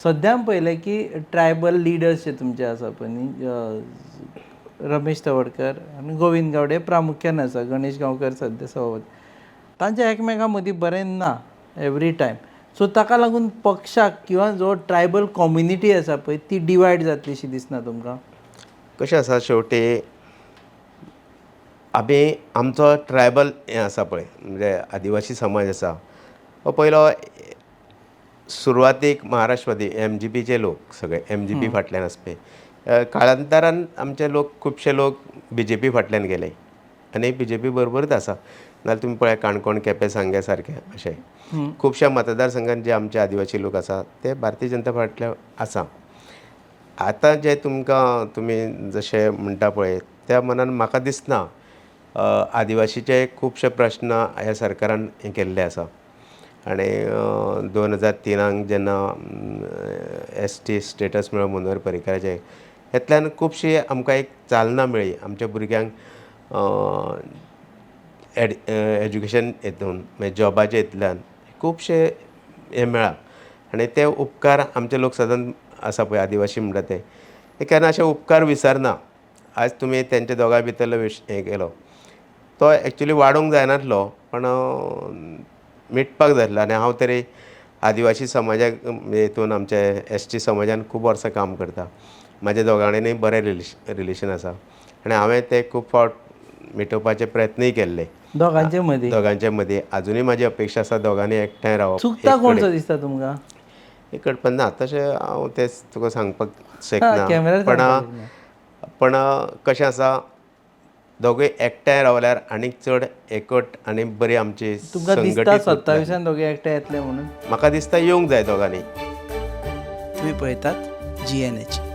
सध्या पळयलें की ट्रायबल लिडर्स जे तुमचे आसा पळय न्ही, रमेश तवडकर आनी गोविंद गावडे प्रामुख्यान आसा, गणेश गांवकर सध्या सभापती, तांचे एकामेकां मदीं बरें ना एवरी टायम. सो ताका लागून पक्षाक किंवा जो ट्रायबल कॉम्युनिटी आसा पळय ती डिवायड जातली अशी दिसना तुमकां? कशें आसा शेवटी आमचो ट्रायबल हें आसा पळय, म्हणजे आदिवासी समाज आसा हो पयलो सुरवातीक महाराष्ट्रवादी MGPचे लोक सगळे MGP फाटल्यान आसा पळय. काळांतरान आमचे लोक खुबशे लोक BJP फाटल्यान गेले आनी BJP बरोबरूच आसा. नाजाल्यार तुमी पळय काणकोण केपें सांग्या सारकें अशें खुबश्या मतदारसंघांत जे आमचे आदिवासी लोक आसा ते भारतीय जनता फाटल्यान आसा. आतां जे तुमी जशें म्हणटा पळय त्या मनान म्हाका दिसना आदिवासीचे खुबशे प्रश्न ह्या सरकारान हें केल्ले आसा. आनी 2003 जेन्ना ST स्टेटस मेळ्ळो मनोहर पर्रीकाराचे, हेतल्यान खुबशी आमकां एक चालना मेळ्ळी आमच्या भुरग्यांक एज्युकेशन हितून मागीर जॉबाच्या हितूंतल्यान खुबशे हें मेळ्ळा. आनी ते उपकार आमचे लोक सदांच आसा पळय आदिवासी म्हणटा ते केन्ना अशे उपकार विसरना. आज तुमी तेंचे दोगांय भितरलो हें केलो तो एक्चुली वाडोवंक जायनासलो, पण मिटपाक जाय आसलो. आनी हांव तरी आदिवासी समाजाक हितून आमचे ST समाजान खूब वर्सां काम करता. म्हाज्या दोगांयनूय बरें रिलेशन आसा आनी हांवें ते खूब फावट मिटोवपाचे प्रयत्नूय केल्ले दोगांचे मदीं. आजुनूय म्हाजी अपेक्षा आसा दोगांनी एकठांय रावप. चुकता कोणसो दिसता तुमकां? एक कळपना ना तशें हांव तेच तुका सांगपाक शकना. पण कशें आसा दोगूय एकठांय रावल्यार आनीक चड एकवट आनी बरी आमची संघटीत 27 दोगे एकठांय येतले म्हणून म्हाका दिसता येवंक जाय दोगांनी. तुम्ही पळयतात GNH.